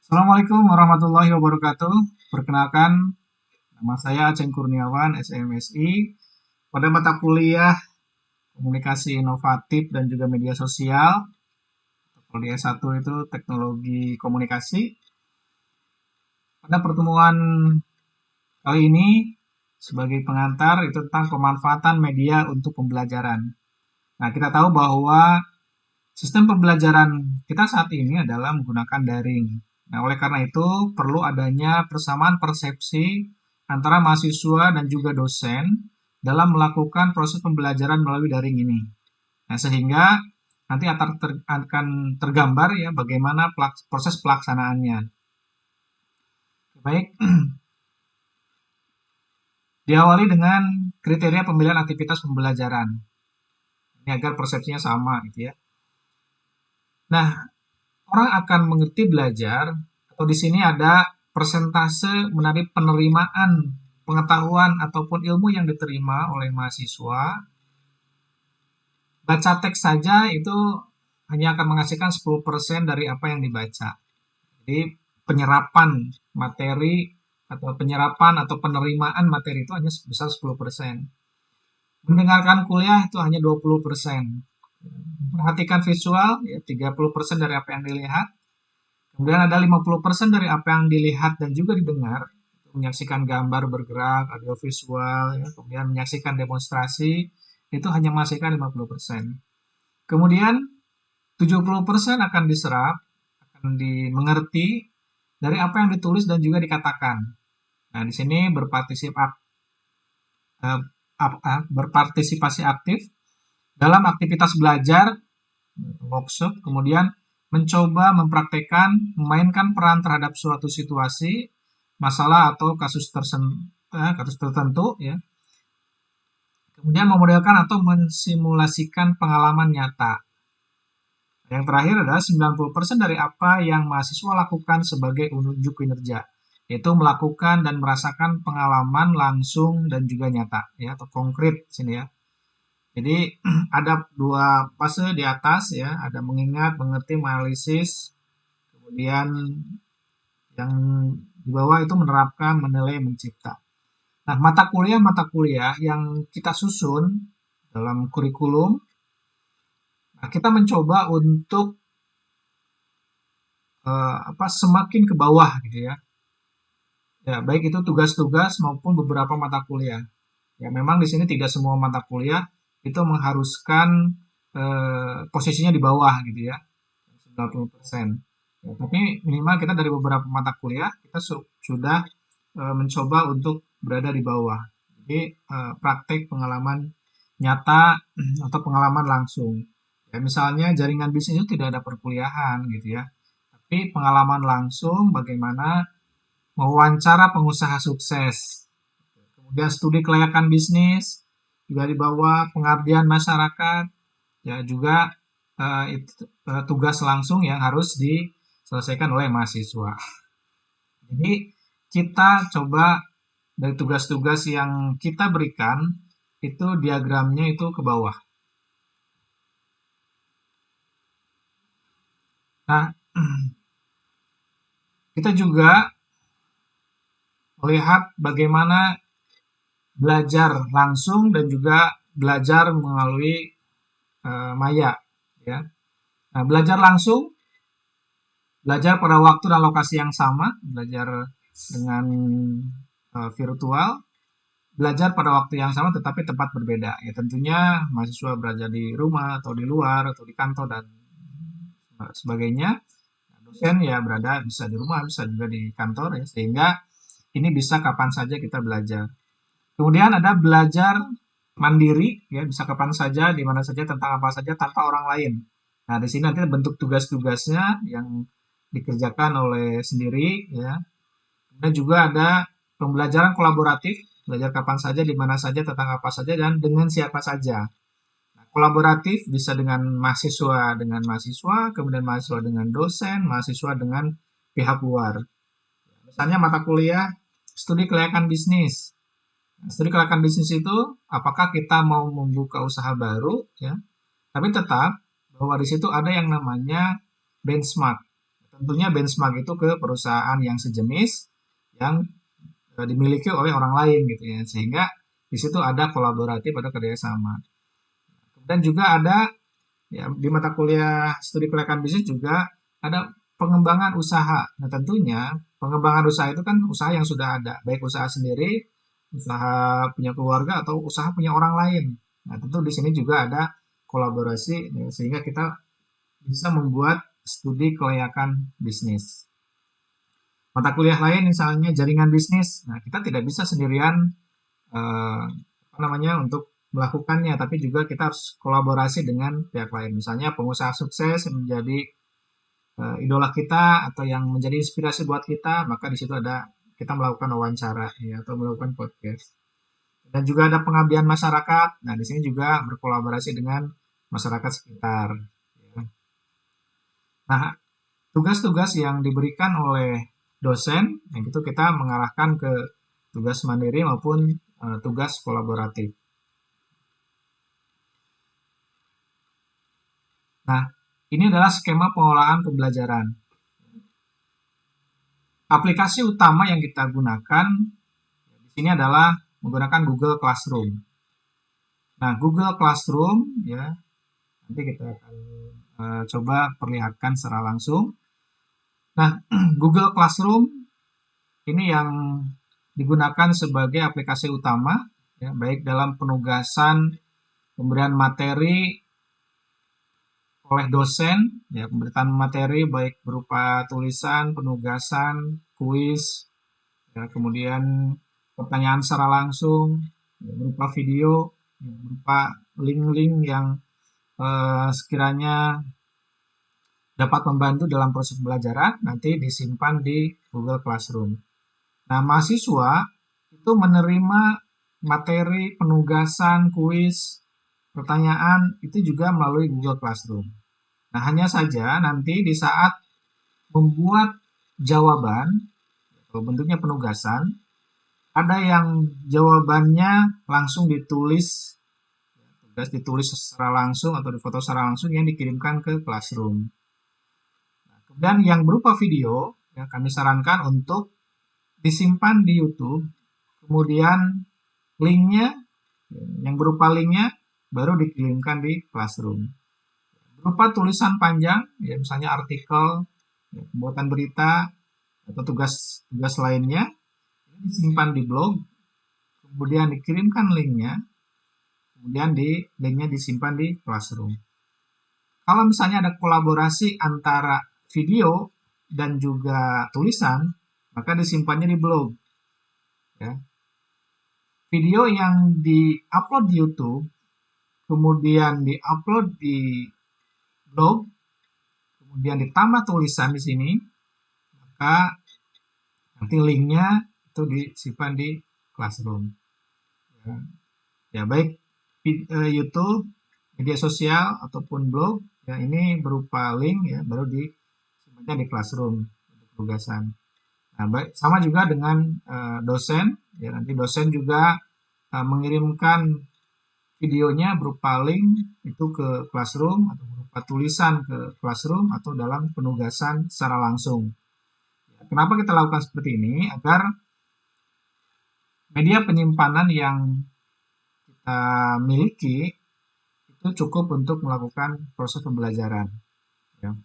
Assalamualaikum warahmatullahi wabarakatuh. Perkenalkan, nama saya Aceng Kurniawan, SMSI. Pada mata kuliah Komunikasi Inovatif dan juga Media Sosial, kalau di S1 itu Teknologi Komunikasi. Pada pertemuan kali ini, sebagai pengantar, itu tentang pemanfaatan media untuk pembelajaran. Nah, kita tahu bahwa sistem pembelajaran kita saat ini adalah menggunakan daring. Nah, oleh karena itu perlu adanya persamaan persepsi antara mahasiswa dan juga dosen dalam melakukan proses pembelajaran melalui daring ini. Nah, sehingga nanti akan tergambar ya bagaimana proses pelaksanaannya. Baik, diawali dengan kriteria pemilihan aktivitas pembelajaran. Ini agar persepsinya sama gitu ya. Nah, orang akan mengerti belajar atau di sini ada persentase menarik penerimaan pengetahuan ataupun ilmu yang diterima oleh mahasiswa. Baca teks saja itu hanya akan menghasilkan 10% dari apa yang dibaca. Jadi penyerapan materi atau penyerapan atau penerimaan materi itu hanya sebesar 10%. Mendengarkan kuliah itu hanya 20%. Perhatikan visual ya 30% dari apa yang dilihat. Kemudian ada 50% dari apa yang dilihat dan juga didengar, menyaksikan gambar bergerak, audio visual, ya, kemudian menyaksikan demonstrasi, itu hanya menghasilkan 50%. Kemudian 70% akan diserap, akan dimengerti dari apa yang ditulis dan juga dikatakan. Nah, di sini berpartisipasi aktif dalam aktivitas belajar, workshop, kemudian mencoba mempraktekkan, memainkan peran terhadap suatu situasi, masalah atau kasus tertentu, ya. Kemudian memodelkan atau mensimulasikan pengalaman nyata. Yang terakhir adalah 90% dari apa yang mahasiswa lakukan sebagai unjuk kinerja, yaitu melakukan dan merasakan pengalaman langsung dan juga nyata, ya, atau konkret sini ya. Jadi ada dua fase di atas ya, ada mengingat, mengerti, menganalisis, kemudian yang di bawah itu menerapkan, menilai, mencipta. Nah, mata kuliah yang kita susun dalam kurikulum, nah kita mencoba untuk semakin ke bawah gitu ya. Ya, baik itu tugas-tugas maupun beberapa mata kuliah. Ya, memang di sini tidak semua mata kuliah itu mengharuskan posisinya di bawah gitu ya, 90%. Ya, tapi minimal kita dari beberapa mata kuliah kita sudah mencoba untuk berada di bawah. Jadi praktek pengalaman nyata atau pengalaman langsung. Ya, misalnya jaringan bisnis itu tidak ada perkuliahan gitu ya. Tapi pengalaman langsung bagaimana mewawancara pengusaha sukses. Kemudian studi kelayakan bisnis juga di bawah pengabdian masyarakat. Ya juga tugas langsung yang harus diselesaikan oleh mahasiswa. Jadi kita coba dari tugas-tugas yang kita berikan itu diagramnya itu ke bawah. Nah, kita juga melihat bagaimana belajar langsung dan juga belajar melalui maya, ya. Nah, belajar langsung, belajar pada waktu dan lokasi yang sama, belajar dengan virtual, belajar pada waktu yang sama tetapi tempat berbeda. Ya tentunya mahasiswa belajar di rumah atau di luar atau di kantor dan sebagainya. Dosen ya berada bisa di rumah, bisa juga di kantor ya, sehingga ini bisa kapan saja kita belajar. Kemudian ada belajar mandiri ya, bisa kapan saja, di mana saja, tentang apa saja tanpa orang lain. Nah, di sini nanti bentuk tugas-tugasnya yang dikerjakan oleh sendiri ya. Kemudian juga ada pembelajaran kolaboratif, belajar kapan saja, di mana saja, tentang apa saja, dan dengan siapa saja. Nah, kolaboratif bisa dengan mahasiswa, kemudian mahasiswa dengan dosen, mahasiswa dengan pihak luar. Misalnya mata kuliah studi kelayakan bisnis. Nah, studi kelayakan bisnis itu apakah kita mau membuka usaha baru ya, tapi tetap bahwa di situ ada yang namanya benchmark tentunya benchmark itu ke perusahaan yang sejenis yang dimiliki oleh orang lain gitu ya, sehingga di situ ada kolaboratif, ada kerjasama. Kemudian juga ada ya, di mata kuliah studi kelayakan bisnis juga ada pengembangan usaha. Nah, tentunya pengembangan usaha itu kan usaha yang sudah ada, baik usaha sendiri, usaha punya keluarga, atau usaha punya orang lain. Nah, tentu di sini juga ada kolaborasi ya, sehingga kita bisa membuat studi kelayakan bisnis. Mata kuliah lain misalnya jaringan bisnis. Nah, kita tidak bisa sendirian apa namanya untuk melakukannya, tapi juga kita harus kolaborasi dengan pihak lain. Misalnya pengusaha sukses yang menjadi idola kita atau yang menjadi inspirasi buat kita, maka di situ ada kita melakukan wawancara ya, atau melakukan podcast. Dan juga ada pengabdian masyarakat. Nah, di sini juga berkolaborasi dengan masyarakat sekitar. Ya. Nah, tugas-tugas yang diberikan oleh dosen, yang itu kita mengarahkan ke tugas mandiri maupun tugas kolaboratif. Nah, ini adalah skema pengolahan pembelajaran. Aplikasi utama yang kita gunakan di sini adalah menggunakan Google Classroom. Nah, Google Classroom ya, nanti kita akan coba perlihatkan secara langsung. Nah, Google Classroom ini yang digunakan sebagai aplikasi utama, ya, baik dalam penugasan, pemberian materi oleh dosen, ya, pemberitaan materi baik berupa tulisan, penugasan, kuis, ya, kemudian pertanyaan secara langsung, ya, berupa video, ya, berupa link-link yang sekiranya dapat membantu dalam proses pembelajaran, nanti disimpan di Google Classroom. Nah, mahasiswa itu menerima materi, penugasan, kuis, pertanyaan itu juga melalui Google Classroom. Nah, hanya saja nanti di saat membuat jawaban, atau bentuknya penugasan, ada yang jawabannya langsung ditulis, tugas ditulis secara langsung atau difoto secara langsung yang dikirimkan ke Classroom. Nah, kemudian yang berupa video, ya, kami sarankan untuk disimpan di YouTube, kemudian linknya, yang berupa linknya baru dikirimkan di Classroom. Berupa tulisan panjang, ya misalnya artikel, ya, pembuatan berita, atau tugas-tugas lainnya, disimpan di blog, kemudian dikirimkan linknya, kemudian linknya disimpan di Classroom. Kalau misalnya ada kolaborasi antara video dan juga tulisan, maka disimpannya di blog. Ya. Video yang di-upload di YouTube, kemudian di-upload di blog, kemudian ditambah tulisan di sini, maka nanti linknya itu disimpan di Classroom. Ya, ya baik YouTube, media sosial ataupun blog, ya ini berupa link ya baru disimpannya di Classroom untuk tugasan. Nah, baik, sama juga dengan dosen, ya nanti dosen juga mengirimkan videonya berupa link itu ke Classroom atau berupa tulisan ke Classroom atau dalam penugasan secara langsung. Kenapa kita lakukan seperti ini? Agar media penyimpanan yang kita miliki itu cukup untuk melakukan proses pembelajaran. Ya.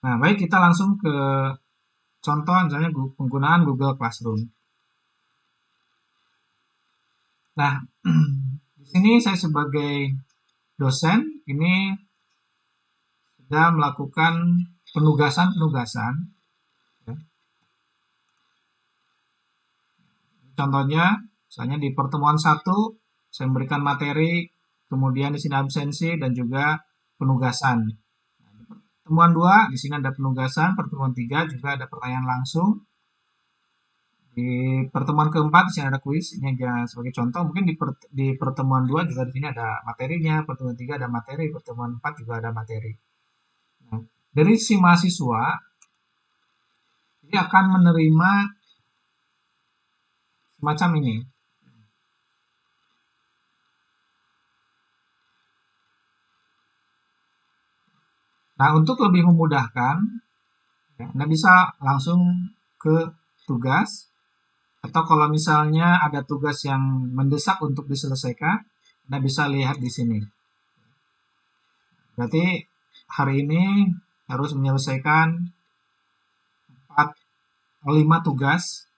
Nah, baik kita langsung ke contoh misalnya penggunaan Google Classroom. Nah, di sini saya sebagai dosen ini sudah melakukan penugasan-penugasan. Ya. Contohnya, misalnya di pertemuan 1, saya memberikan materi, kemudian di sini absensi dan juga penugasan. Nah, di pertemuan 2, di sini ada penugasan, pertemuan 3 juga ada pertanyaan langsung. Di pertemuan keempat di sini ada kuis, ini aja sebagai contoh. Mungkin di pertemuan 2 juga di sini ada materinya, pertemuan 3 ada materi, pertemuan 4 juga ada materi. Nah, dari si mahasiswa ini akan menerima semacam ini. Nah, untuk lebih memudahkan, Ya, Anda bisa langsung ke tugas, atau kalau misalnya ada tugas yang mendesak untuk diselesaikan, Anda bisa lihat di sini. Berarti hari ini harus menyelesaikan 5 tugas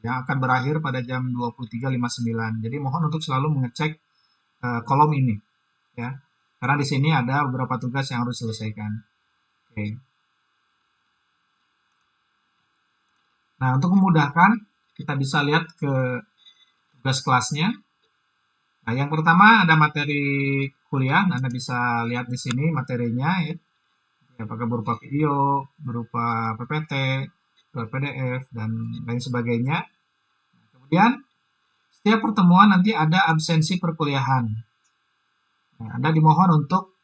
yang akan berakhir pada jam 23.59. Jadi mohon untuk selalu mengecek kolom ini, ya. Karena di sini ada beberapa tugas yang harus diselesaikan. Oke. Nah, untuk memudahkan, kita bisa lihat ke tugas kelasnya. Nah, yang pertama ada materi kuliah. Anda bisa lihat di sini materinya, ya. Apakah berupa video, berupa PPT, berupa PDF, dan lain sebagainya. Kemudian, setiap pertemuan nanti ada absensi perkuliahan. Nah, Anda dimohon untuk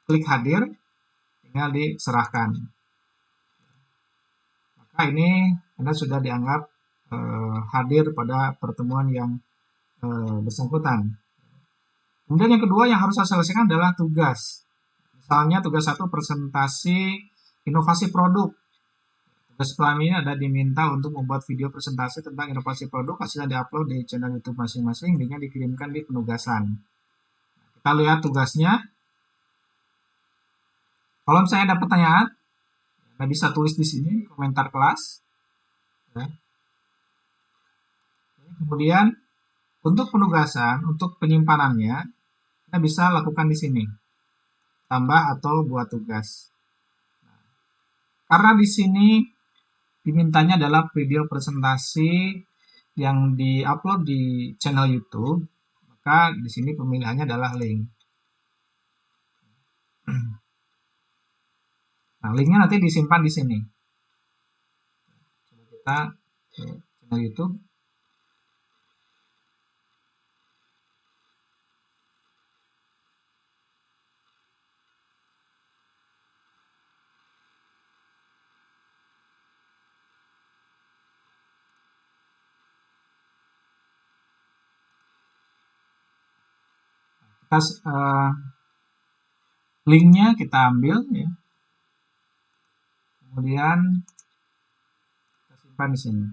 klik hadir, tinggal diserahkan. Maka ini Anda sudah dianggap hadir pada pertemuan yang bersangkutan. Kemudian yang kedua yang harus saya selesaikan adalah tugas. Misalnya tugas 1 presentasi inovasi produk. Tugas kami ini ada diminta untuk membuat video presentasi tentang inovasi produk, hasilnya diupload di channel YouTube masing-masing, linknya dikirimkan di penugasan. Kita lihat tugasnya. Kalau misalnya ada pertanyaan, Anda bisa tulis di sini komentar kelas. Ya. Kemudian untuk penugasan, untuk penyimpanannya, Anda bisa lakukan di sini, tambah atau buat tugas. Karena di sini dimintanya adalah video presentasi yang diupload di channel YouTube, maka di sini pemilihannya adalah link. Nah, linknya nanti disimpan di sini. Coba kita ke channel YouTube. Linknya kita ambil, ya. Kemudian kita simpan di sini.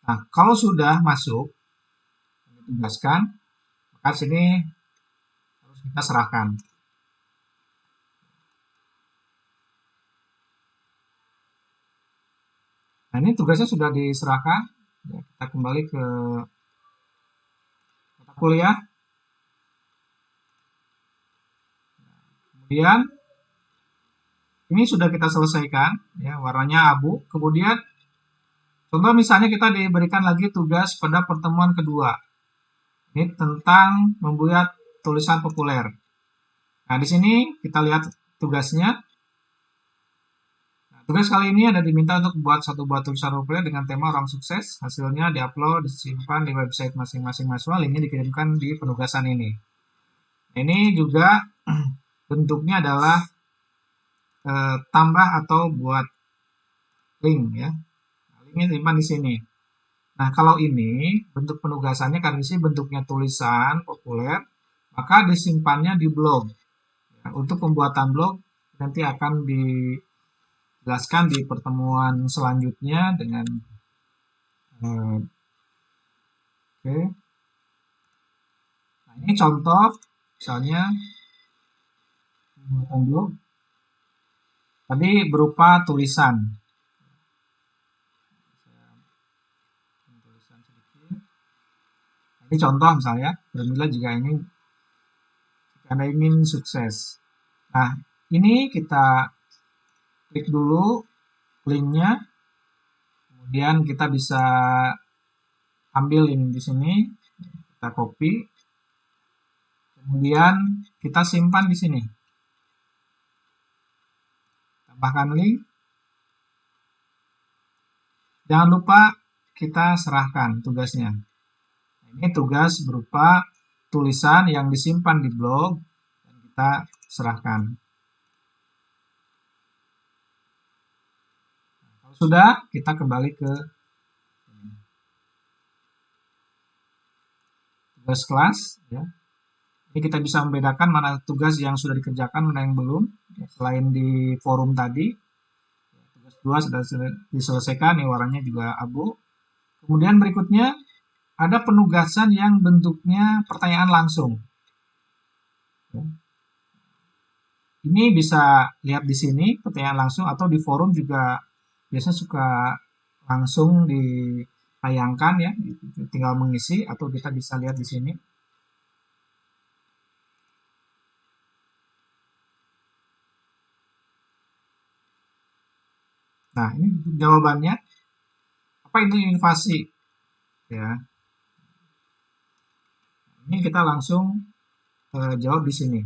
Nah, kalau sudah masuk, ditugaskan, maka sini harus kita serahkan. Nah, ini tugasnya sudah diserahkan. Ya, kita kembali ke mata kuliah. Kemudian ini sudah kita selesaikan, ya, warnanya abu. Kemudian contoh misalnya kita diberikan lagi tugas pada pertemuan kedua. Ini tentang membuat tulisan populer. Nah, di sini kita lihat tugasnya. Nah, tugas kali ini ada diminta untuk membuat satu buah tulisan populer dengan tema orang sukses. Hasilnya diupload, disimpan di website masing-masing mahasiswa. Linknya dikirimkan di penugasan ini. Ini juga bentuknya adalah tambah atau buat link, ya. Linknya simpan di sini. Nah, kalau ini bentuk penugasannya karena ini bentuknya tulisan populer, maka disimpannya di blog. Ya, untuk pembuatan blog nanti akan dijelaskan di pertemuan selanjutnya dengan oke. Nah, ini contoh misalnya pembuatan blog tadi berupa tulisan. Ini contoh misalnya, bermula jika Anda ingin sukses. Nah, ini kita klik dulu linknya, kemudian kita bisa ambil link di sini, kita copy, kemudian kita simpan di sini. Tambahkan link. Jangan lupa kita serahkan tugasnya. Ini tugas berupa tulisan yang disimpan di blog dan kita serahkan. Kalau sudah, kita kembali ke tugas kelas, ya. Jadi kita bisa membedakan mana tugas yang sudah dikerjakan, mana yang belum. Selain di forum tadi, tugas 2 sudah diselesaikan, ini warnanya juga abu. Kemudian berikutnya ada penugasan yang bentuknya pertanyaan langsung. Ini bisa lihat di sini pertanyaan langsung, atau di forum juga biasa suka langsung ditayangkan ya, tinggal mengisi atau kita bisa lihat di sini. Nah, ini jawabannya. Apa itu invasi? Ya, ini kita langsung jawab di sini.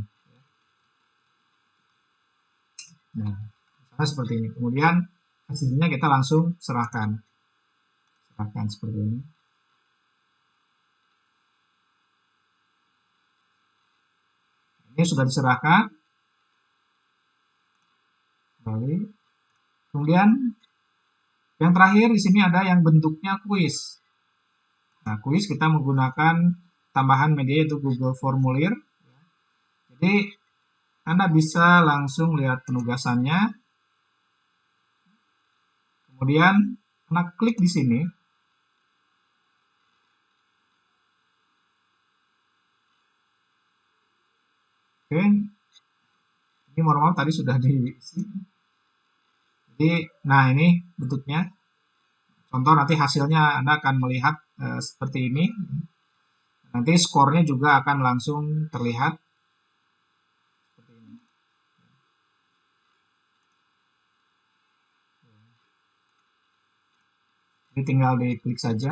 Nah, misalnya seperti ini. Kemudian hasilnya kita langsung serahkan seperti ini. Ini sudah diserahkan. Kembali. Kemudian yang terakhir di sini ada yang bentuknya kuis. Nah, kuis kita menggunakan tambahan media yaitu Google Formulir. Jadi Anda bisa langsung lihat penugasannya. Kemudian Anda klik di sini. Oke. Ini normal tadi sudah diisi. Jadi, nah ini bentuknya. Contoh nanti hasilnya Anda akan melihat seperti ini. Nanti skornya juga akan langsung terlihat. Seperti ini. Jadi tinggal diklik saja.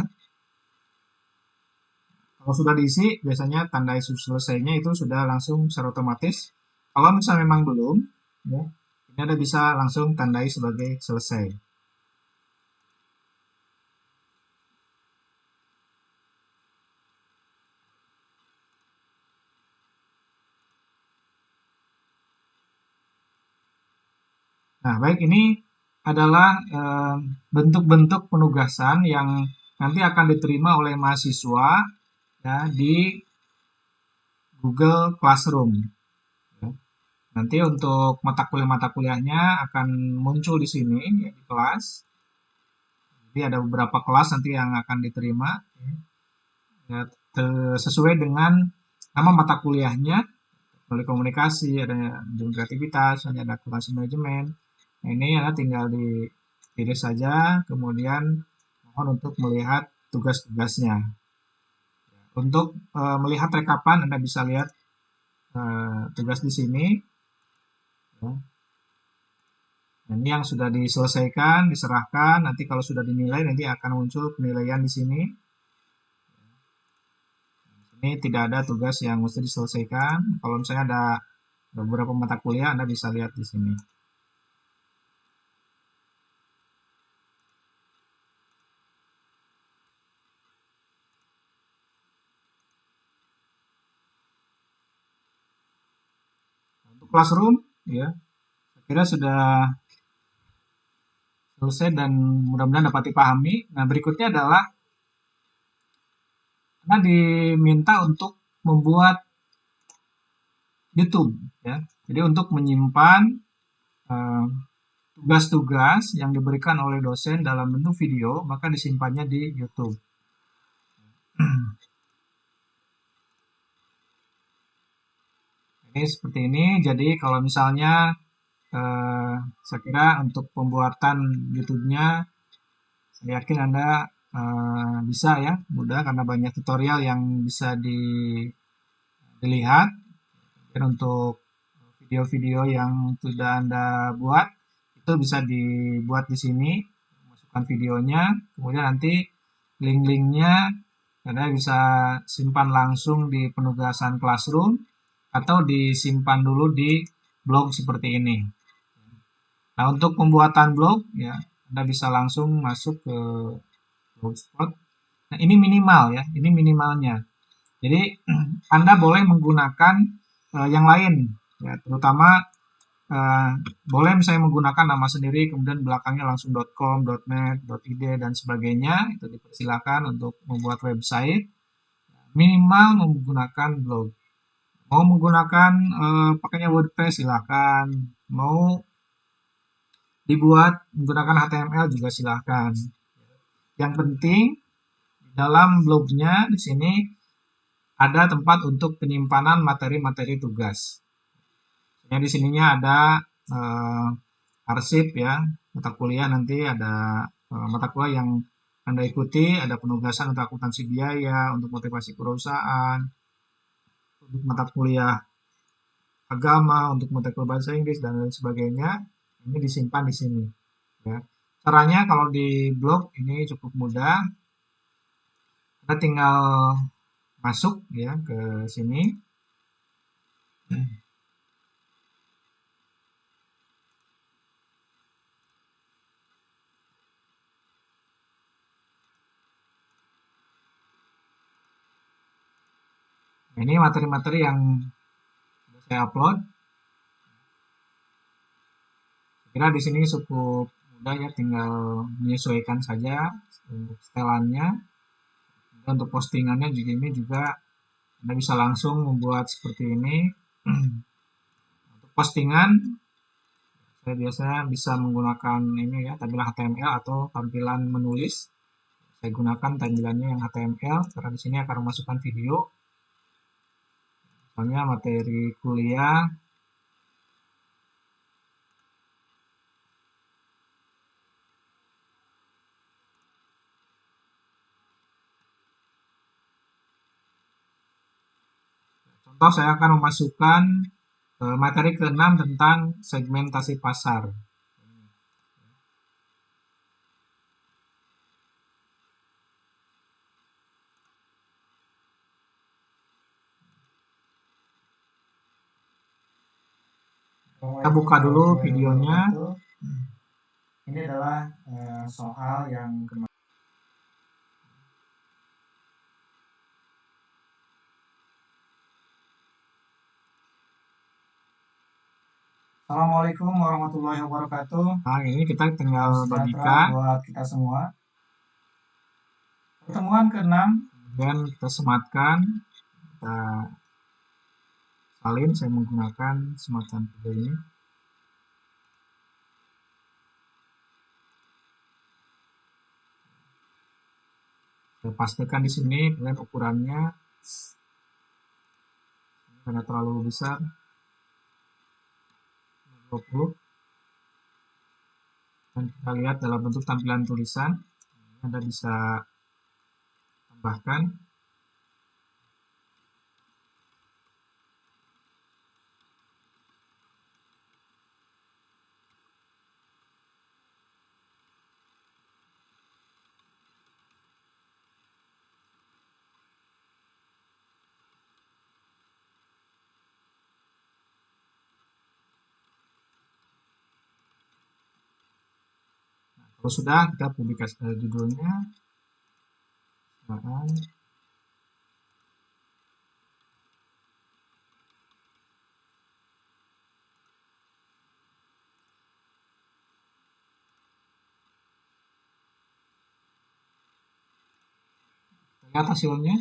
Kalau sudah diisi, biasanya tanda isu selesainya itu sudah langsung secara otomatis. Kalau misalnya memang belum, ya, ini Anda bisa langsung tandai sebagai selesai. Nah, baik, ini adalah bentuk-bentuk penugasan yang nanti akan diterima oleh mahasiswa ya, di Google Classroom. Ya. Nanti untuk mata kuliahnya akan muncul di sini ya, di kelas. Jadi ada beberapa kelas nanti yang akan diterima ya, sesuai dengan nama mata kuliahnya. Melalui komunikasi, ada kreativitas, ada kelas manajemen. Nah, ini ya tinggal dipilih saja, kemudian mohon untuk melihat tugas-tugasnya. Untuk melihat rekapan, Anda bisa lihat tugas di sini. Ya. Dan ini yang sudah diselesaikan, diserahkan. Nanti kalau sudah dinilai, nanti akan muncul penilaian di sini. Ini tidak ada tugas yang mesti diselesaikan. Kalau misalnya ada beberapa mata kuliah, Anda bisa lihat di sini. Untuk Classroom, ya, saya kira sudah selesai dan mudah-mudahan dapat dipahami. Nah, berikutnya adalah Anda diminta untuk membuat YouTube, ya. Jadi untuk menyimpan tugas-tugas yang diberikan oleh dosen dalam bentuk video, maka disimpannya di YouTube. Ini seperti ini. Jadi kalau misalnya saya kira untuk pembuatan YouTube-nya, saya yakin Anda bisa ya, mudah karena banyak tutorial yang bisa dilihat. Dan untuk video-video yang sudah Anda buat, itu bisa dibuat di sini, masukkan videonya, kemudian nanti link-linknya Anda bisa simpan langsung di penugasan Classroom, atau disimpan dulu di blog seperti ini. Nah, untuk pembuatan blog, ya, Anda bisa langsung masuk ke Blogspot. Nah, ini minimal ya, ini minimalnya. Jadi, Anda boleh menggunakan yang lain, ya, terutama boleh misalnya menggunakan nama sendiri, kemudian belakangnya langsung .com, .net, .id, dan sebagainya. Itu dipersilakan untuk membuat website. Minimal menggunakan blog. Mau menggunakan pakainya WordPress silahkan. Mau dibuat menggunakan HTML juga silahkan. Yang penting dalam blognya di sini ada tempat untuk penyimpanan materi-materi tugas. Yang di sininya ada arsip ya, mata kuliah nanti ada mata kuliah yang Anda ikuti, ada penugasan untuk akuntansi biaya, untuk motivasi perusahaan, untuk mata kuliah agama, untuk mata kuliah bahasa Inggris dan lain sebagainya. Ini disimpan di sini ya. Caranya kalau di blog ini cukup mudah. Kita tinggal masuk ya ke sini. Ini materi-materi yang saya upload. Kira di sini cukup mudah ya, tinggal menyesuaikan saja untuk setelannya. Untuk postingannya juga ini juga Anda bisa langsung membuat seperti ini. Untuk postingan saya biasanya bisa menggunakan ini ya, tampilan HTML atau tampilan menulis. Saya gunakan tampilannya yang HTML karena di sini akan memasukkan video. Misalnya materi kuliah. Contoh saya akan memasukkan materi ke-6 tentang segmentasi pasar. Kita buka dulu videonya. Ini adalah soal yang kemarin. Assalamualaikum warahmatullahi wabarakatuh. Nah, ini kita tinggal bagikan buat kita semua. Pertemuan ke-6, kemudian kita sematkan, kita salin. Saya menggunakan semacam video ini. Saya pastikan di sini dengan ukurannya karena terlalu besar. 20. Dan kita lihat dalam bentuk tampilan tulisan. Anda bisa tambahkan. Kalau sudah, kita publikasikan judulnya. Silakan. Lihat hasilnya.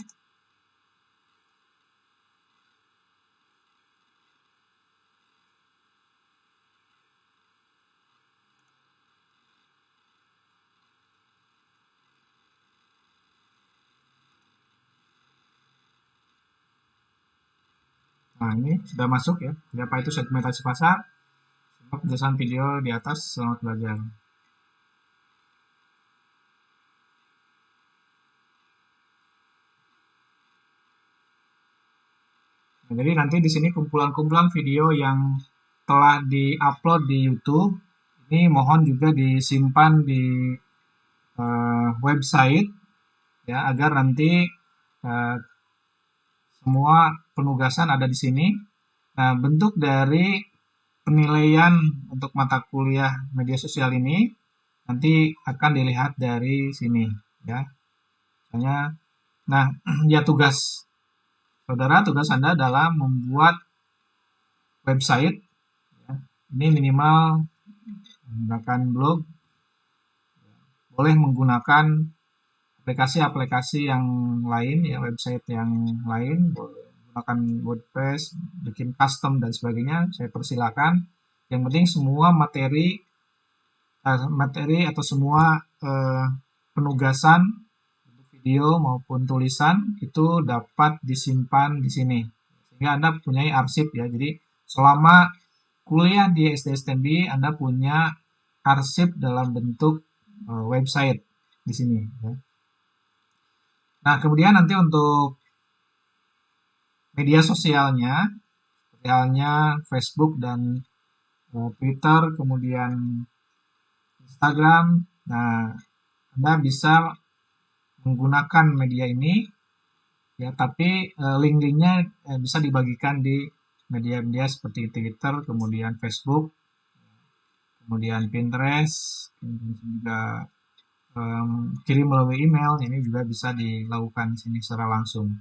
Nah, ini sudah masuk ya. Apa itu segmentasi pasar? Simak penjelasan video di atas. Selamat belajar. Nah, jadi nanti di sini kumpulan-kumpulan video yang telah diupload di YouTube ini mohon juga disimpan di website ya, agar nanti semua penugasan ada di sini. Nah, bentuk dari penilaian untuk mata kuliah media sosial ini nanti akan dilihat dari sini ya. Misalnya, nah ya tugas saudara, tugas Anda adalah membuat website ya. Ini minimal menggunakan blog, boleh menggunakan aplikasi-aplikasi yang lain ya, website yang lain boleh menggunakan WordPress, bikin custom dan sebagainya, saya persilakan. Yang penting semua materi atau semua penugasan video maupun tulisan itu dapat disimpan di sini. Sehingga Anda punya arsip ya. Jadi selama kuliah di SD STMB Anda punya arsip dalam bentuk website di sini ya. Nah, kemudian nanti untuk media sosialnya, seperti halnya Facebook dan Twitter, kemudian Instagram. Nah, Anda bisa menggunakan media ini ya, tapi link-linknya bisa dibagikan di media-media seperti Twitter, kemudian Facebook, kemudian Pinterest, kemudian juga kirim melalui email. Ini juga bisa dilakukan di sini secara langsung.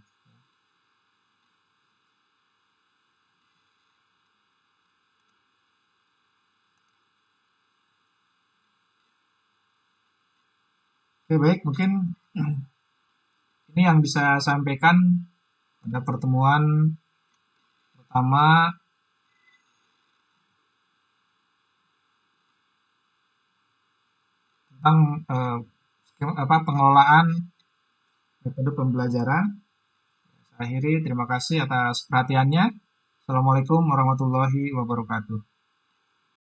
Oke, baik, mungkin ini yang bisa saya sampaikan pada pertemuan pertama tentang pengelolaan metode pembelajaran. Saya akhiri, terima kasih atas perhatiannya. Assalamualaikum warahmatullahi wabarakatuh.